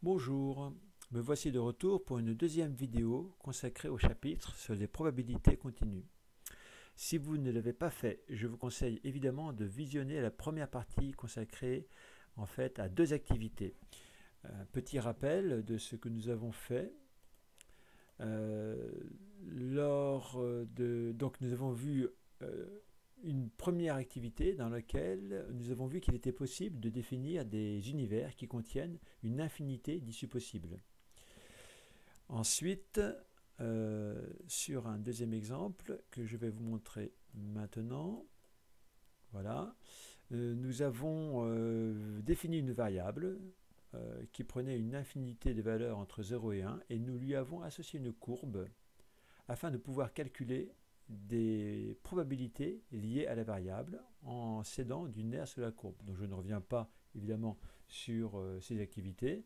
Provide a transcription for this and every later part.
Bonjour, me voici de retour pour une deuxième vidéo consacrée au chapitre sur les probabilités continues. Si vous ne l'avez pas fait, je vous conseille évidemment de visionner la première partie consacrée en fait à deux activités. Un petit rappel de ce que nous avons fait. Donc nous avons vu une première activité dans laquelle nous avons vu qu'il était possible de définir des univers qui contiennent une infinité d'issues possibles. Ensuite, sur un deuxième exemple que je vais vous montrer maintenant, voilà, nous avons défini une variable qui prenait une infinité de valeurs entre 0 et 1 et nous lui avons associé une courbe afin de pouvoir calculer des probabilités liées à la variable en s'aidant d'une nerf sur la courbe. Donc je ne reviens pas évidemment sur ces activités.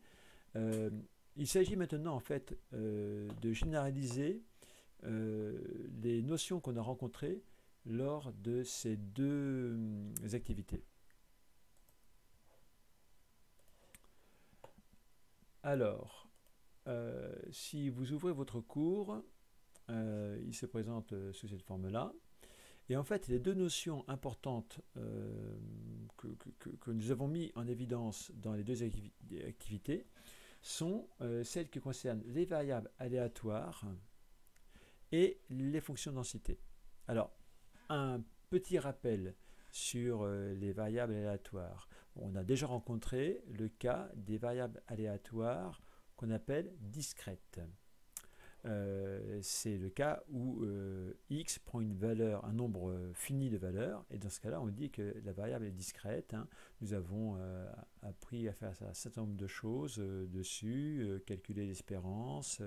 Il s'agit maintenant en fait de généraliser les notions qu'on a rencontrées lors de ces deux activités. Alors, si vous ouvrez votre cours, il se présente sous cette forme-là. Et en fait, les deux notions importantes que nous avons mis en évidence dans les deux activités sont celles qui concernent les variables aléatoires et les fonctions de densité. Alors, un petit rappel sur les variables aléatoires. On a déjà rencontré le cas des variables aléatoires qu'on appelle discrètes. C'est le cas où x prend une valeur, un nombre fini de valeurs, et dans ce cas-là, on dit que la variable est discrète. Nous avons appris à faire un certain nombre de choses dessus, calculer l'espérance,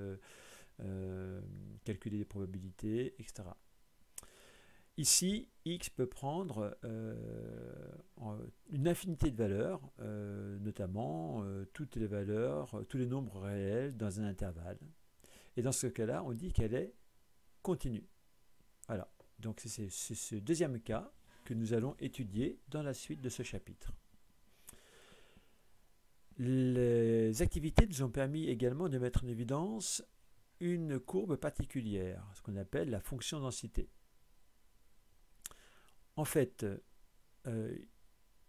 calculer les probabilités, etc. Ici, x peut prendre une infinité de valeurs, notamment toutes les valeurs, tous les nombres réels dans un intervalle. Et dans ce cas-là, on dit qu'elle est continue. Voilà. Donc c'est ce deuxième cas que nous allons étudier dans la suite de ce chapitre. Les activités nous ont permis également de mettre en évidence une courbe particulière, ce qu'on appelle la fonction densité. En fait,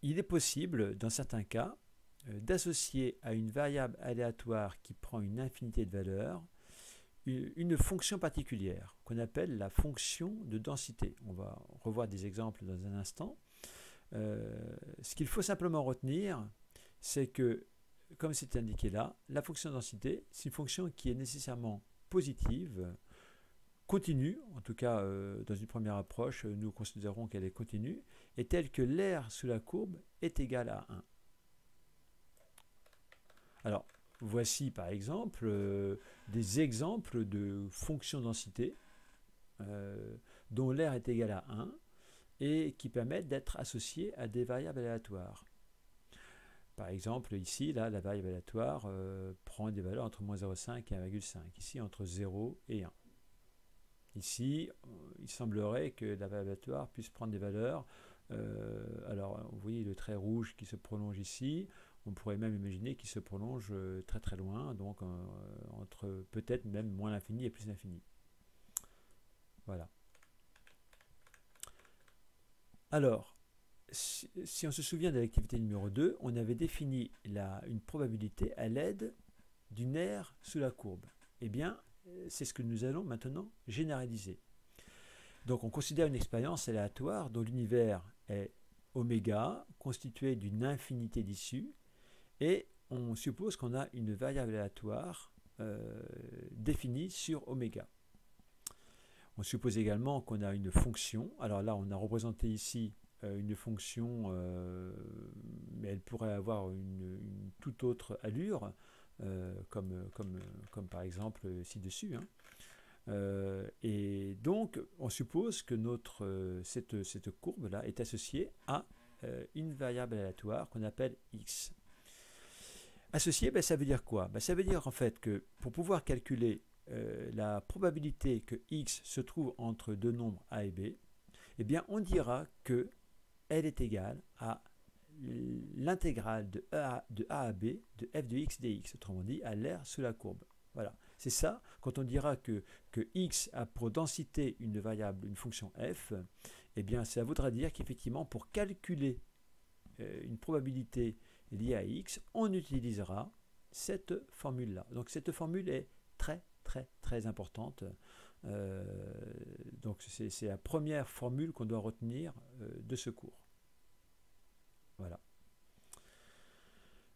il est possible, dans certains cas, d'associer à une variable aléatoire qui prend une infinité de valeurs, une fonction particulière qu'on appelle la fonction de densité. On va revoir des exemples dans un instant. Ce qu'il faut simplement retenir, c'est que, comme c'est indiqué là, la fonction de densité, c'est une fonction qui est nécessairement positive, continue, en tout cas dans une première approche, nous considérons qu'elle est continue, et telle que l'aire sous la courbe est égal à 1. Alors, voici par exemple des exemples de fonctions densité dont l'aire est égale à 1 et qui permettent d'être associées à des variables aléatoires. Par exemple, ici, là, la variable aléatoire prend des valeurs entre moins 0,5 et 1,5. Ici, entre 0 et 1. Ici, il semblerait que la variable aléatoire puisse prendre des valeurs. Alors, vous voyez le trait rouge qui se prolonge ici. On pourrait même imaginer qu'il se prolonge très très loin, donc entre peut-être même moins l'infini et plus l'infini. Voilà. Alors, si on se souvient de l'activité numéro 2, on avait défini une probabilité à l'aide d'une aire sous la courbe. Eh bien, c'est ce que nous allons maintenant généraliser. Donc, on considère une expérience aléatoire dont l'univers est oméga, constitué d'une infinité d'issues, et on suppose qu'on a une variable aléatoire définie sur oméga. On suppose également qu'on a une fonction. Alors là, on a représenté ici une fonction, mais elle pourrait avoir une toute autre allure, comme par exemple ci-dessus. Et donc, on suppose que cette courbe-là est associée à une variable aléatoire qu'on appelle x. Associé, ça veut dire quoi? Ça veut dire en fait que pour pouvoir calculer la probabilité que x se trouve entre deux nombres a et b, eh bien on dira que elle est égale à l'intégrale de A à B de f de x dx, autrement dit à l'aire sous la courbe. Voilà, c'est ça, quand on dira que x a pour densité une variable, une fonction f, eh bien ça voudra dire qu'effectivement pour calculer une probabilité liée à x, on utilisera cette formule-là. Donc cette formule est très importante. Donc c'est la première formule qu'on doit retenir de ce cours. Voilà.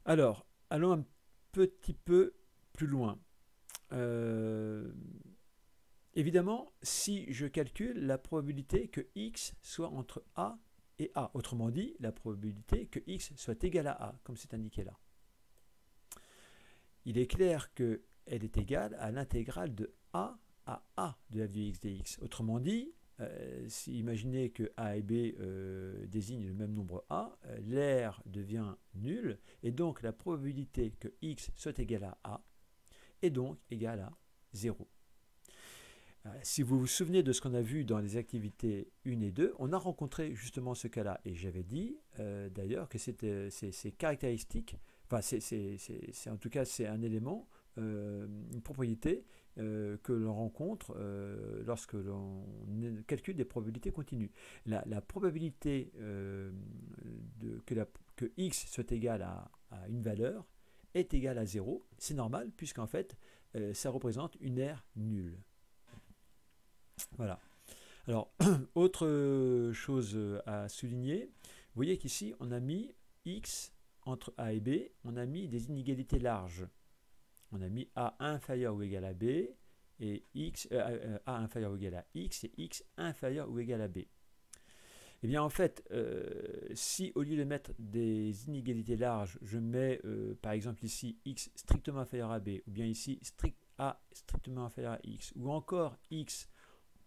Alors, allons un petit peu plus loin. Évidemment, si je calcule la probabilité que x soit entre a et a, autrement dit, la probabilité que x soit égal à a, comme c'est indiqué là, il est clair qu'elle est égale à l'intégrale de a à a de f de x dx. Autrement dit, si imaginez que a et b désignent le même nombre a, l'aire devient nulle, et donc la probabilité que x soit égal à a est donc égale à 0. Si vous vous souvenez de ce qu'on a vu dans les activités 1 et 2, on a rencontré justement ce cas-là, et j'avais dit d'ailleurs que c'est caractéristique, enfin en tout cas c'est un élément, une propriété que l'on rencontre lorsque l'on calcule des probabilités continues. La probabilité que x soit égal à une valeur est égale à 0, c'est normal puisqu'en fait ça représente une aire nulle. Voilà. Alors, autre chose à souligner, vous voyez qu'ici on a mis x entre a et b, on a mis des inégalités larges. On a mis a inférieur ou égal à b et a inférieur ou égal à x et x inférieur ou égal à b. Eh bien en fait, si au lieu de mettre des inégalités larges, je mets par exemple ici x strictement inférieur à b, ou bien ici a strictement inférieur à x, ou encore x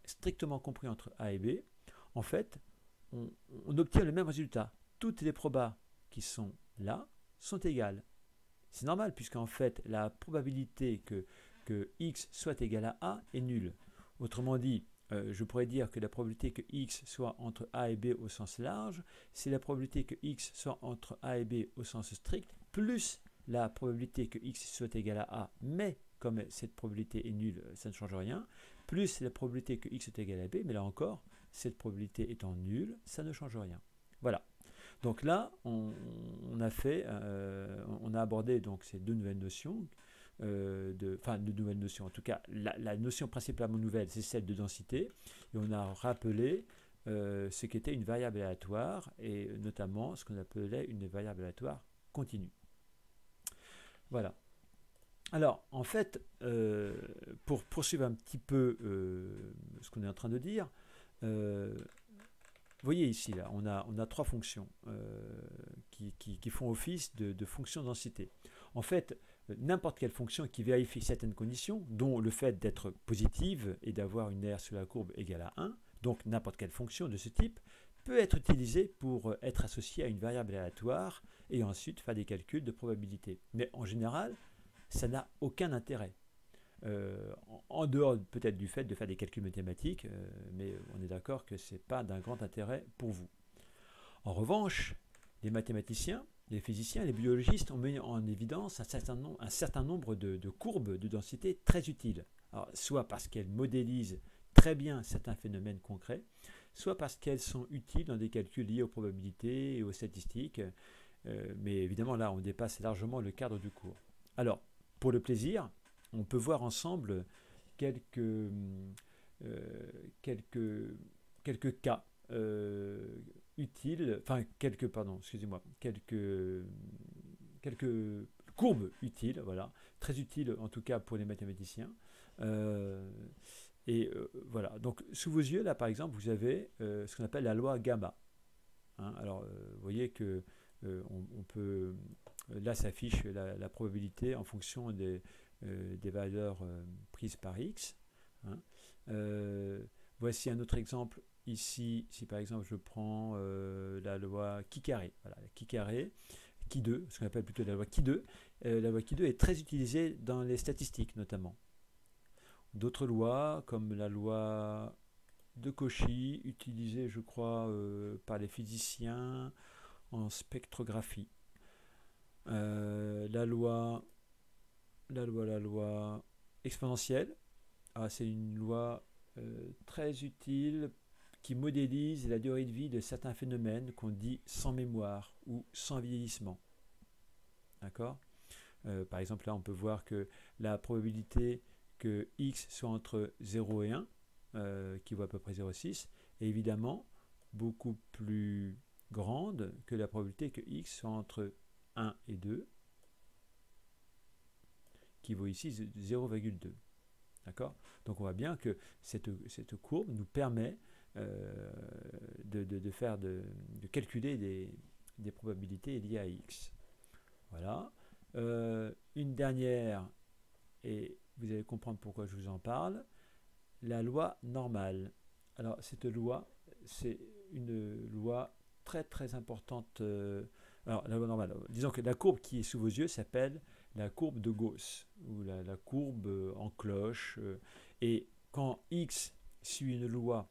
strictement compris entre a et b, en fait, on obtient le même résultat. Toutes les probas qui sont là sont égales. C'est normal, puisqu'en fait, la probabilité que x soit égal à a est nulle. Autrement dit, je pourrais dire que la probabilité que x soit entre a et b au sens large, c'est la probabilité que x soit entre a et b au sens strict, plus la probabilité que x soit égal à a, mais comme cette probabilité est nulle, ça ne change rien, plus la probabilité que x est égal à b, mais là encore, cette probabilité étant nulle, ça ne change rien. Voilà. Donc là, on a abordé donc ces deux nouvelles notions, de nouvelles notions. En tout cas, la notion principalement nouvelle, c'est celle de densité, et on a rappelé ce qu'était une variable aléatoire, et notamment ce qu'on appelait une variable aléatoire continue. Voilà. Alors, en fait, pour poursuivre un petit peu ce qu'on est en train de dire, vous voyez ici, là, on a trois fonctions qui font office de fonctions densité. En fait, n'importe quelle fonction qui vérifie certaines conditions, dont le fait d'être positive et d'avoir une aire sur la courbe égale à 1, donc n'importe quelle fonction de ce type, peut être utilisée pour être associée à une variable aléatoire et ensuite faire des calculs de probabilité. Mais en général, ça n'a aucun intérêt. En dehors peut-être du fait de faire des calculs mathématiques, mais on est d'accord que ce n'est pas d'un grand intérêt pour vous. En revanche, les mathématiciens, les physiciens, les biologistes ont mis en évidence un certain nombre de courbes de densité très utiles. Alors, soit parce qu'elles modélisent très bien certains phénomènes concrets, soit parce qu'elles sont utiles dans des calculs liés aux probabilités et aux statistiques. Mais évidemment, là, on dépasse largement le cadre du cours. Alors, pour le plaisir, on peut voir ensemble quelques cas utiles, enfin quelques courbes utiles, voilà, très utiles en tout cas pour les mathématiciens. Voilà, donc sous vos yeux là par exemple vous avez ce qu'on appelle la loi gamma. Hein, alors vous voyez que on peut là s'affiche la probabilité en fonction des valeurs prises par x. Hein. Voici un autre exemple. Ici, si par exemple je prends la loi chi carré, voilà, chi carré, chi 2, ce qu'on appelle plutôt la loi chi 2. La loi chi 2 est très utilisée dans les statistiques notamment. D'autres lois, comme la loi de Cauchy, utilisée je crois par les physiciens, en spectrographie. La loi exponentielle. C'est une loi très utile qui modélise la durée de vie de certains phénomènes qu'on dit sans mémoire ou sans vieillissement. D'accord? Par exemple, là, on peut voir que la probabilité que x soit entre 0 et 1, qui vaut à peu près 0,6, est évidemment beaucoup plus grande que la probabilité que x soit entre 1 et 2, qui vaut ici 0,2. D'accord? Donc on voit bien que cette courbe nous permet de calculer des probabilités liées à x. Voilà. Une dernière, et vous allez comprendre pourquoi je vous en parle, la loi normale. Alors cette loi, c'est une loi très très importante. Alors la loi normale, disons que la courbe qui est sous vos yeux s'appelle la courbe de Gauss, ou la courbe en cloche. Et quand x suit une loi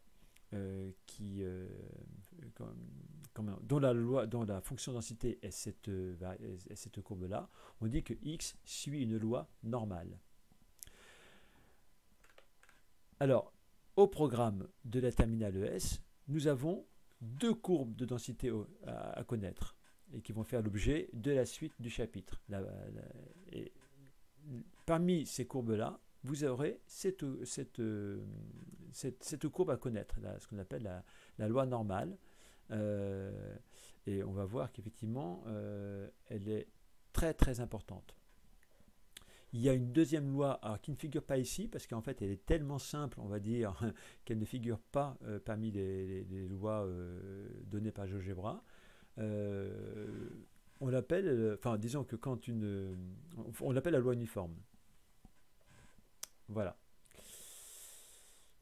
dont la fonction densité est cette courbe-là, on dit que x suit une loi normale. Alors, au programme de la terminale ES, nous avons deux courbes de densité à connaître et qui vont faire l'objet de la suite du chapitre. Et parmi ces courbes-là, vous aurez cette courbe à connaître, ce qu'on appelle la loi normale. Et on va voir qu'effectivement, elle est très très importante. Il y a une deuxième loi qui ne figure pas ici, parce qu'en fait elle est tellement simple, on va dire, qu'elle ne figure pas parmi les lois données par GeoGebra. On l'appelle, disons que on l'appelle la loi uniforme. Voilà.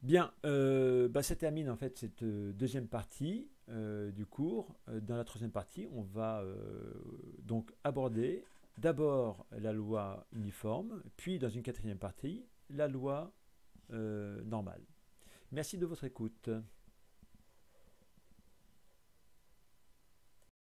Bien, ça termine en fait cette deuxième partie du cours. Dans la troisième partie, on va donc aborder d'abord la loi uniforme, puis dans une quatrième partie, la loi normale. Merci de votre écoute.